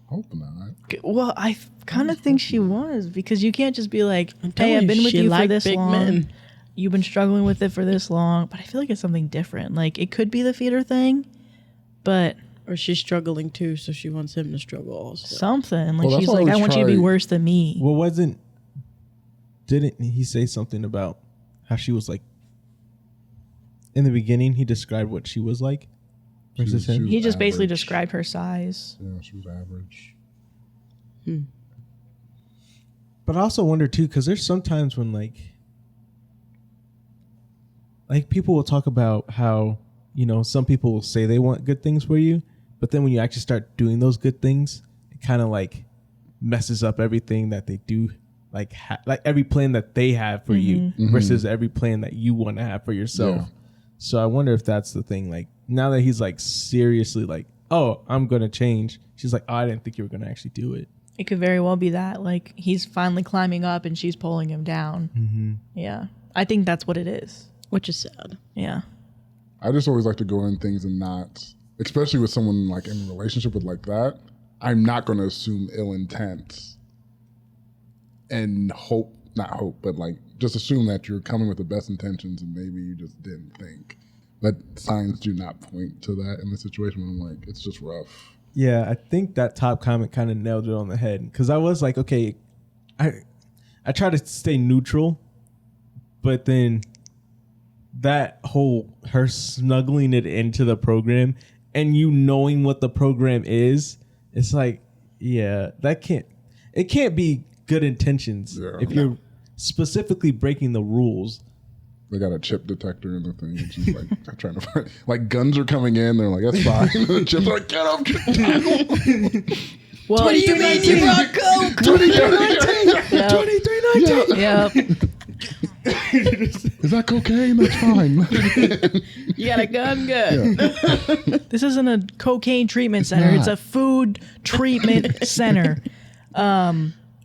Hope not. Well, I kind of think she was, because you can't just be like, hey, telling I've been you, with she you for liked this big long. men. You've been struggling with it for this long. But I feel like it's something different. Like, it could be the feeder thing, but Or she's struggling too, so she wants him to struggle also. something. Like, Well, that's she's why I like, I always want you to be try- worse than me. Well, didn't he say something about how she was like, in the beginning, he described what she was like versus She him? was He just basically average. described her size. Yeah, she was average. But I also wonder too, because there's sometimes when like people will talk about how, some people will say they want good things for you, but then when you actually start doing those good things, it kind of like messes up everything that they do, like every plan that they have for you versus every plan that you want to have for yourself. Yeah. So I wonder if that's the thing. Like, now that he's like seriously like, oh, I'm going to change. She's like, oh, I didn't think you were going to actually do it. It could very well be that. Like, he's finally climbing up and she's pulling him down. Mm-hmm. Yeah. I think that's what it is. Which is sad. Yeah. I just always like to go in things and not, especially with someone like in a relationship with like that, I'm not going to assume ill intent and not hope, but like just assume that you're coming with the best intentions and maybe you just didn't think. But signs do not point to that in the situation when I'm like, it's just rough. Yeah, I think that top comment kind of nailed it on the head, because I was like, okay, I try to stay neutral, but then that whole her snuggling it into the program and you knowing what the program is, it's like, yeah, it can't be good intentions if you're specifically breaking the rules. They got a chip detector in the thing, and she's like trying to find, like guns are coming in. They're like, that's fine. The chips are like, get up, Well, What do you mean you brought coke? 2319. Yep. Is that cocaine? That's fine. You got a gun? Good. This isn't a cocaine treatment center. It's not. a food treatment center.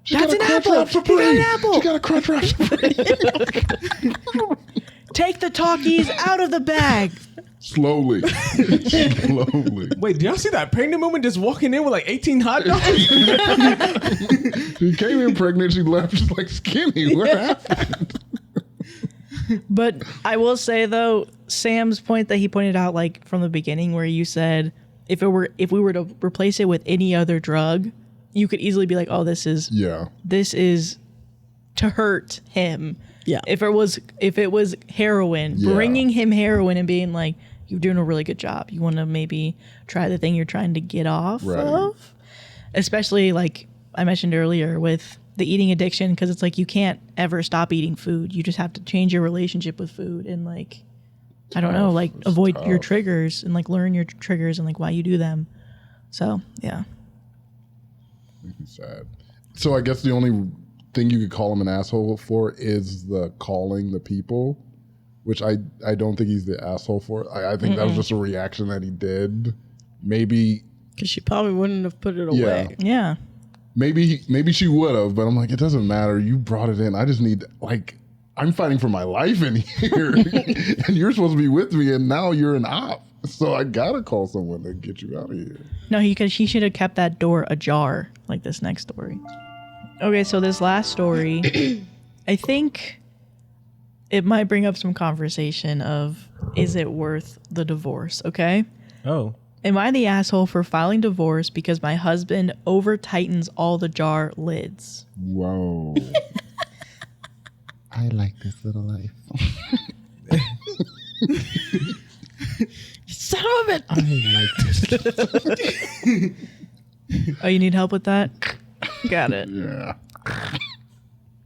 She That's got a an crunch apple. wrap He got an Supreme. apple. She got a crunch wrap Supreme. Take the Talkies out of the bag. Slowly. Wait, did y'all see that pregnant woman just walking in with like 18 hot dogs? She came in pregnant. She left just like skinny. What happened? But I will say, though, Sam's point that he pointed out, like, from the beginning, where you said if we were to replace it with any other drug, you could easily be like, oh, this is to hurt him. Yeah. If it was heroin, bringing him heroin and being like, you're doing a really good job. You want to maybe try the thing you're trying to get off of, especially like I mentioned earlier with the eating addiction, because it's like you can't ever stop eating food. You just have to change your relationship with food and like, I don't know, like avoid your triggers and like learn your triggers and like why you do them. So, yeah. Makes me sad. So I guess the only thing you could call him an asshole for is the calling the people, which I don't think he's the asshole for. I think that was just a reaction that he did. Maybe. Because she probably wouldn't have put it away. Yeah. Maybe she would have, but I'm like, it doesn't matter. You brought it in. I just need, like, I'm fighting for my life in here. And you're supposed to be with me, and now you're an op. So I got to call someone to get you out of here. No, he should have kept that door ajar, like this next story. Okay, so this last story, I think it might bring up some conversation of, is it worth the divorce, okay? Oh. Am I the asshole for filing divorce because my husband over tightens all the jar lids? Whoa. I like this little life. Son of a bitch. I like this. Oh, you need help with that? Got it. Yeah.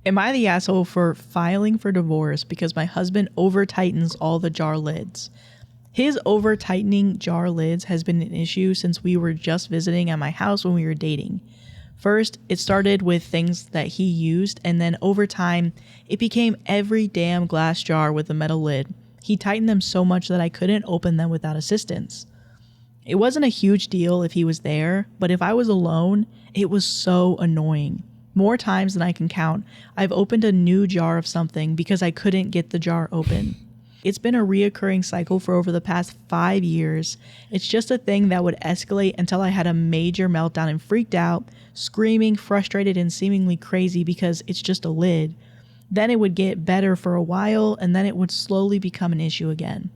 Am I the asshole for filing for divorce because my husband over tightens all the jar lids? His over tightening jar lids has been an issue since we were just visiting at my house when we were dating. First, it started with things that he used, and then over time, it became every damn glass jar with a metal lid. He tightened them so much that I couldn't open them without assistance. It wasn't a huge deal if he was there, but if I was alone, it was so annoying. More times than I can count, I've opened a new jar of something because I couldn't get the jar open. It's been a reoccurring cycle for over the past 5 years. It's just a thing that would escalate until I had a major meltdown and freaked out, screaming, frustrated, and seemingly crazy because it's just a lid. Then it would get better for a while, and then it would slowly become an issue again.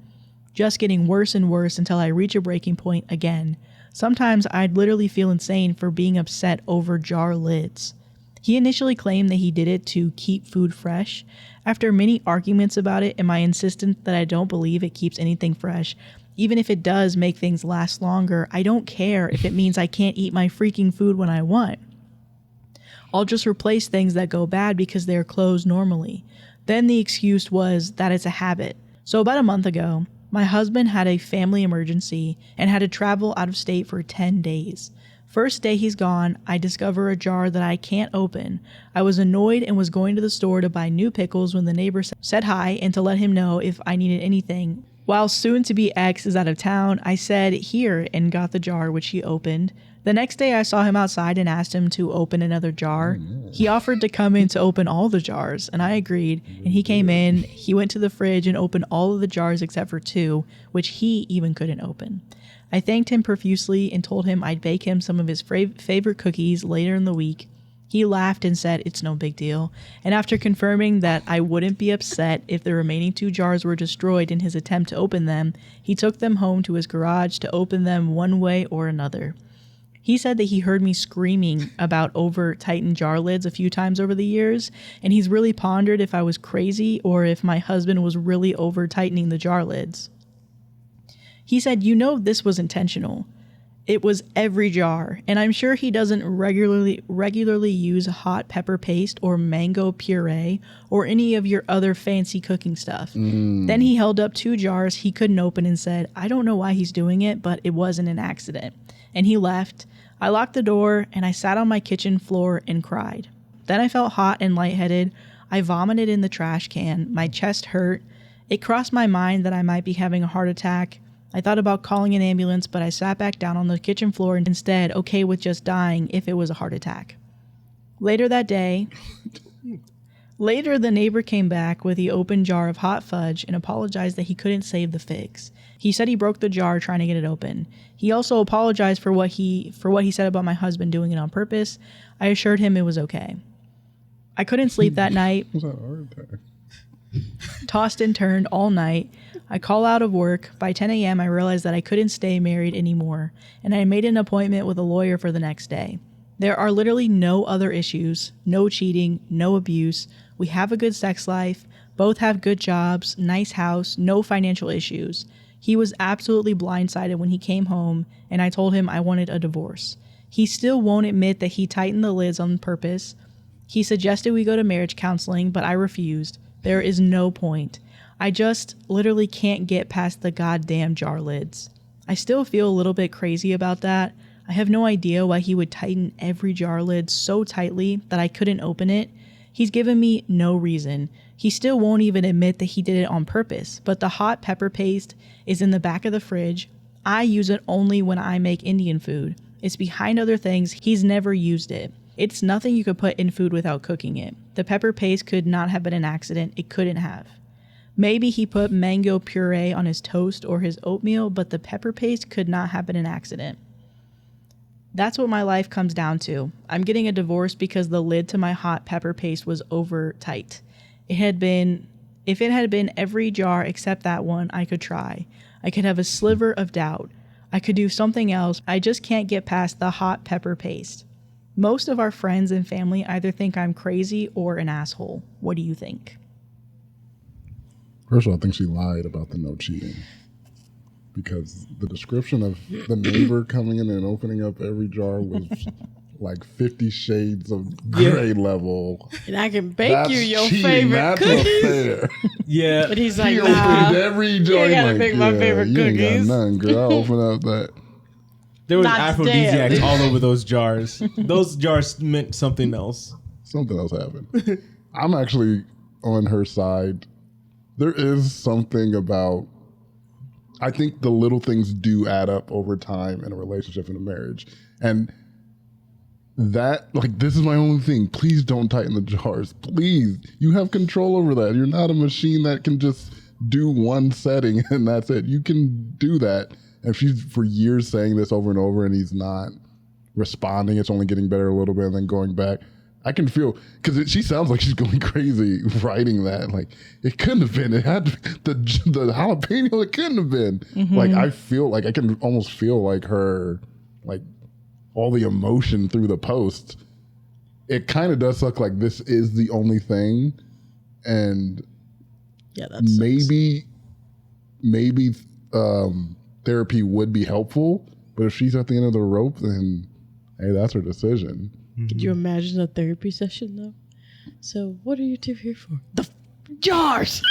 Just getting worse and worse until I reach a breaking point again. Sometimes I'd literally feel insane for being upset over jar lids. He initially claimed that he did it to keep food fresh. After many arguments about it and my insistence that I don't believe it keeps anything fresh, even if it does make things last longer, I don't care if it means I can't eat my freaking food when I want. I'll just replace things that go bad because they're closed normally. Then the excuse was that it's a habit. So about a month ago, my husband had a family emergency and had to travel out of state for 10 days. First day he's gone, I discover a jar that I can't open. I was annoyed and was going to the store to buy new pickles when the neighbor said hi and to let him know if I needed anything. While soon-to-be ex is out of town, I said here and got the jar, which he opened. The next day I saw him outside and asked him to open another jar. He offered to come in to open all the jars, and I agreed, and he came in. He went to the fridge and opened all of the jars except for 2, which he even couldn't open. I thanked him profusely and told him I'd bake him some of his favorite cookies later in the week. He laughed and said it's no big deal, and after confirming that I wouldn't be upset if the remaining 2 jars were destroyed in his attempt to open them, he took them home to his garage to open them one way or another. He said that he heard me screaming about over-tightened jar lids a few times over the years, and he's really pondered if I was crazy or if my husband was really over-tightening the jar lids. He said, you know this was intentional. It was every jar, and I'm sure he doesn't regularly use hot pepper paste or mango puree or any of your other fancy cooking stuff. Then he held up 2 jars he couldn't open and said, I don't know why he's doing it, but it wasn't an accident. And he left. I locked the door, and I sat on my kitchen floor and cried. Then I felt hot and lightheaded. I vomited in the trash can. My chest hurt. It crossed my mind that I might be having a heart attack. I thought about calling an ambulance, but I sat back down on the kitchen floor and instead okay with just dying if it was a heart attack. Later that day, the neighbor came back with the open jar of hot fudge and apologized that he couldn't save the figs. He said he broke the jar trying to get it open. He also apologized for what he said about my husband doing it on purpose. I assured him it was okay. I couldn't sleep that night. Was that a heart attack? Tossed and turned all night. I call out of work. By 10 a.m., I realized that I couldn't stay married anymore, and I made an appointment with a lawyer for the next day. There are literally no other issues, no cheating, no abuse. We have a good sex life, both have good jobs, nice house, no financial issues. He was absolutely blindsided when he came home, and I told him I wanted a divorce. He still won't admit that he tightened the lids on purpose. He suggested we go to marriage counseling, but I refused. There is no point. I just literally can't get past the goddamn jar lids. I still feel a little bit crazy about that. I have no idea why he would tighten every jar lid so tightly that I couldn't open it. He's given me no reason. He still won't even admit that he did it on purpose, but the hot pepper paste is in the back of the fridge. I use it only when I make Indian food. It's behind other things. He's never used it. It's nothing you could put in food without cooking it. The pepper paste could not have been an accident. It couldn't have. Maybe he put mango puree on his toast or his oatmeal, but the pepper paste could not have been an accident. That's what my life comes down to. I'm getting a divorce because the lid to my hot pepper paste was over tight. If it had been every jar except that one, I could try. I could have a sliver of doubt. I could do something else. I just can't get past the hot pepper paste. Most of our friends and family either think I'm crazy or an asshole. What do you think? First of all, I think she lied about the no cheating. Because the description of the neighbor coming in and opening up every jar was like 50 shades of gray level. And I can bake you your cheating. favorite That's cookies. Unfair. Yeah. But he's like, He nah, opened every jar. you gotta like, make my favorite you ain't cookies. got nothing, girl. I'll open up that. There was Not aphrodisiacs today. all over those jars. Those jars meant something else. Something else happened. I'm actually on her side. There is something about, I think the little things do add up over time in a relationship and a marriage. And that, like, this is my only thing. Please don't tighten the jars. Please. You have control over that. You're not a machine that can just do one setting and that's it. You can do that. And she's for years saying this over and over and he's not responding. It's only getting better a little bit and then going back. I can feel, because she sounds like she's going crazy writing that. Like, it couldn't have been. It had to be, the jalapeno, it couldn't have been. Mm-hmm. Like, I feel like, I can almost feel like her, like, all the emotion through the post. It kind of does look like this is the only thing. And yeah, that's maybe therapy would be helpful. But if she's at the end of the rope, then, hey, that's her decision. Could you imagine a therapy session though? So what are you two here for? The jars.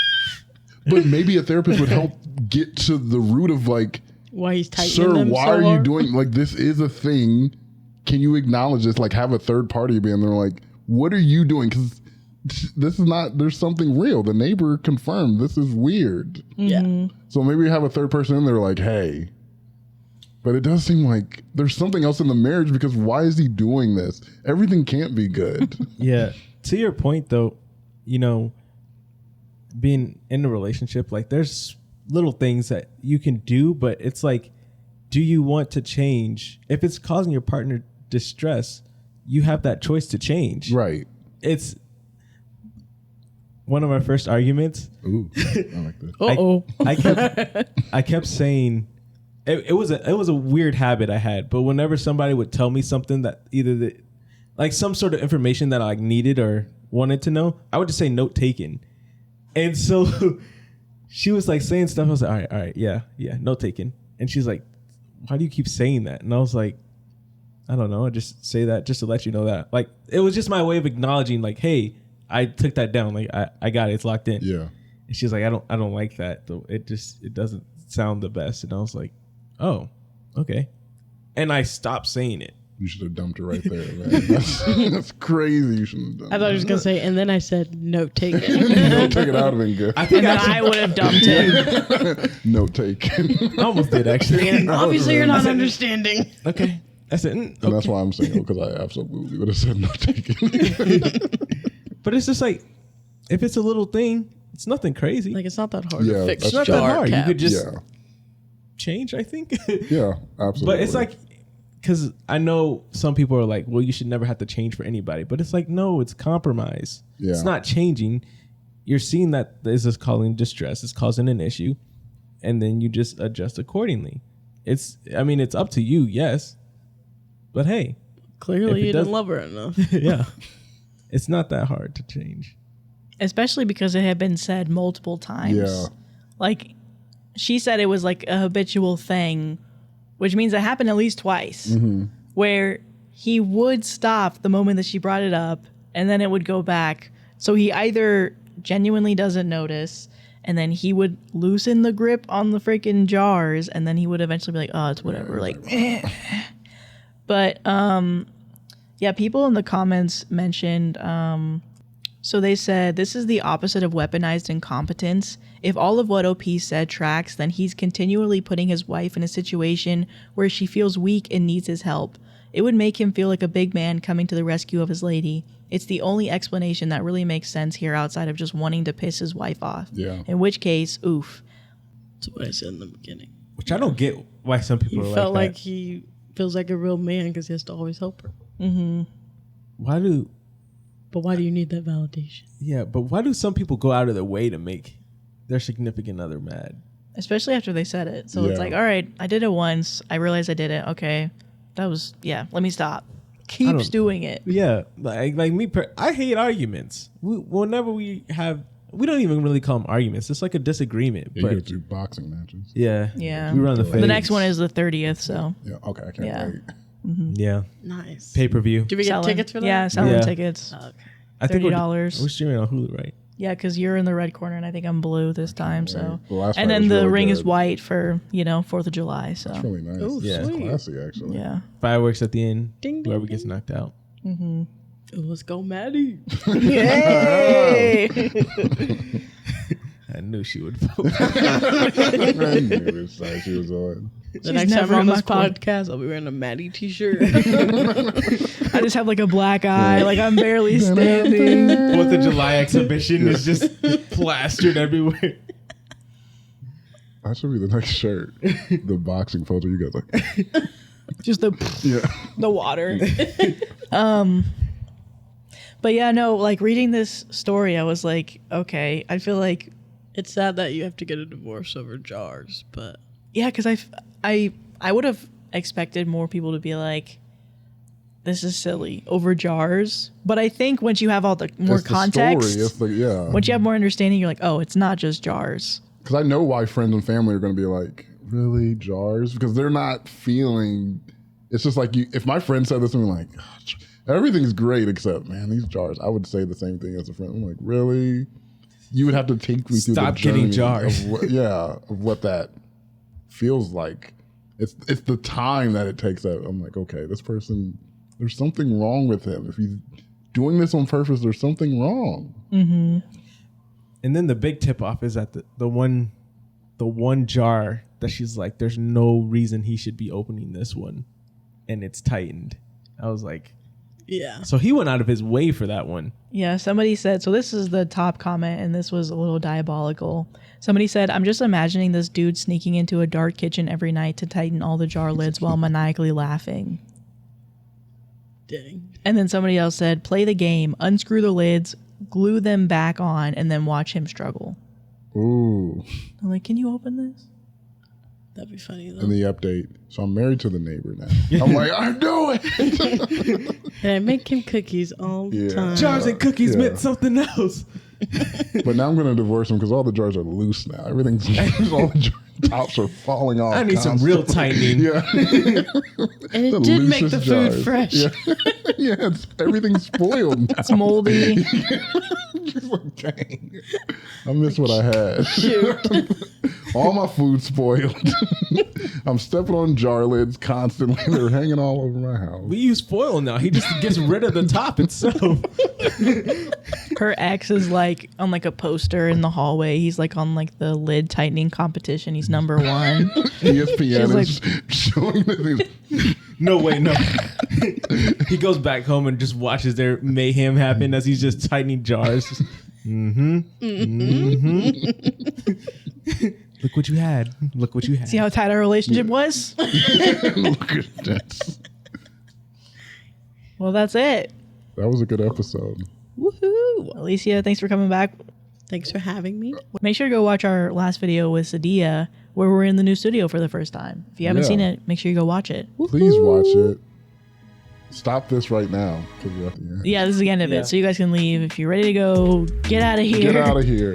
But maybe a therapist would help get to the root of like, Why he's tightening sir, them why so are you hard? doing, like, this is a thing. Can you acknowledge this? Like, have a third party be in there like, what are you doing? Because this is not, there's something real. The neighbor confirmed this is weird. Yeah. So maybe have a third person in there like, hey. But it does seem like there's something else in the marriage because why is he doing this? Everything can't be good. Yeah. To your point, though, you know, being in a relationship, like there's little things that you can do, but it's like, do you want to change? If it's causing your partner distress, you have that choice to change. Right. It's one of our first arguments. Ooh, I like this. Uh-oh. I kept saying, it was a weird habit I had, but whenever somebody would tell me something that either like some sort of information that I needed or wanted to know, I would just say note taken. And so she was like saying stuff. I was like, all right, yeah, note taken. And she's like, why do you keep saying that? And I was like, I don't know. I just say that just to let you know that. Like, it was just my way of acknowledging, like, hey, I took that down. Like, I got it. It's locked in. Yeah. And she's like, I don't like that. Though. It doesn't sound the best. And I was like, oh, okay. And I stopped saying it. You should have dumped it right there, man. That's crazy. You shouldn't have done I thought he was going to say, and then I said, note taken. Note taken out of it good. I think And then I would have dumped it. Note taken. I almost did, actually. Obviously, you're not understanding. Okay. I said, And that's why I'm single, because I absolutely would have said note taken. but it's just like, if it's a little thing, it's nothing crazy. Like, it's not that hard Yeah, to fix that's it's not that jar hard. caps. You could just Yeah. change, I think. Yeah, absolutely. But it's like, because I know some people are like, well, you should never have to change for anybody. But it's like, no, it's compromise. Yeah. It's not changing. You're seeing that this is causing distress. It's causing an issue. and then you just adjust accordingly. It's up to you, yes, but hey, Clearly you didn't love her enough. yeah, it's not that hard to change. Especially because it had been said multiple times. Yeah. Like, she said it was like a habitual thing, which means it happened at least twice, where he would stop the moment that she brought it up, and then it would go back. So he either genuinely doesn't notice, and then he would loosen the grip on the freaking jars, and then he would eventually be like, oh, it's whatever. Yeah, like, But, yeah, people in the comments mentioned, so they said, this is the opposite of weaponized incompetence. If all of what OP said tracks, then he's continually putting his wife in a situation where she feels weak and needs his help. It would make him feel like a big man coming to the rescue of his lady. It's the only explanation that really makes sense here outside of just wanting to piss his wife off. Yeah. In which case, oof. That's what I said in the beginning. Which I don't get why some people He are felt like like he feels like a real man because he has to always help her. that. But why do you need that validation? But why do some people go out of their way to make their significant other mad? Especially after they said it. So it's Yeah. like, all right, I did it once. I realized I did it. Okay. That was, let me stop. Keeps don't- doing it. Yeah, like me. I hate arguments. Whenever we don't even really call them arguments. It's like a disagreement. You but get to do boxing matches. Yeah. we run the The fades. next one is the 30th, so. Yeah. Okay. I can't Yeah. wait. Yeah, Nice. pay per view. Do we get Selling- tickets for that? Yeah, selling Yeah. tickets. Okay. I think we're $30. streaming on Hulu, right? Yeah, because you're in the red corner and I think I'm blue this time. So, The last and fight then was the really ring is good. white for 4th of July. So, It's really nice. Ooh, Yeah. It's sweet. classy, actually. yeah. Fireworks at the end. Ding, ding, Whoever ding. gets knocked out. Ooh, let's go, Maddie. Yay! I knew she would vote. I knew which side she was on. The next time never on in this my corner. podcast, I'll be wearing a Maddie t-shirt. I just have like a black eye, like I'm barely standing. 4th of July exhibition is just plastered everywhere. That should be the next shirt. The boxing photo you guys like. Just the Yeah. water. But yeah, no, like reading this story, I was like, okay, I feel like, It's sad that you have to get a divorce over jars, but yeah, because I would have expected more people to be like, this is silly over jars. But I think once you have all the more It's the context, story. It's the, yeah. once you have more understanding, you're like, oh, it's not just jars. Because I know why friends and family are going to be like, really, jars? Because they're not feeling. It's just like if my friend said this to me, like, "Gosh, everything's great except, man, these jars. I would say the same thing as a friend. I'm like, really? You would have to take me through Stop the getting journey jars. Of what that feels like. It's the time that it takes. That I'm like, okay, this person, there's something wrong with him. If he's doing this on purpose, there's something wrong. And then the big tip off is that the one jar that she's like, there's no reason he should be opening this one, and it's tightened. I was like, yeah. so he went out of his way for that one. Yeah, somebody said, so this is the top comment, and this was a little diabolical. Somebody said, I'm just imagining this dude sneaking into a dark kitchen every night to tighten all the jar lids while maniacally laughing. Dang. And then somebody else said, play the game, unscrew the lids, glue them back on, and then watch him struggle. Ooh. I'm like, can you open this? That'd be funny though. And the update. So I'm married to the neighbor now. I'm like, I do it. And I make him cookies all the Yeah. time. Jars and cookies Yeah. meant something else. But now I'm going to divorce him because all the jars are loose now. Everything's all the jar tops are falling off. I need some real tightening. Yeah. And it The did make the loosest food jars. fresh. Yeah, yeah, everything's spoiled now. It's moldy. Just like, dang. I miss what I had. Shoot. All my food's spoiled. I'm stepping on jar lids constantly. They're hanging all over my house. We use foil now. He just gets rid of the top itself. Her ex is like on like a poster in the hallway. He's like on like the lid tightening competition. He's number one. ESPN She's is showing that these. No way, no. He goes back home and just watches their mayhem happen as he's just tightening jars. Look what you had. Look what you had. See how tight our relationship was? Look at that. Well, that's it. That was a good episode. Woohoo. Alicia, thanks for coming back. Thanks for having me. Make sure to go watch our last video with Sadia, where we're in the new studio for the first time. If you haven't Yeah. seen it, make sure you go watch it. Please watch it. Stop this right now because we're at the end. Yeah, this is the end of Yeah. it. So you guys can leave. If you're ready to go, get out of here. Get out of here.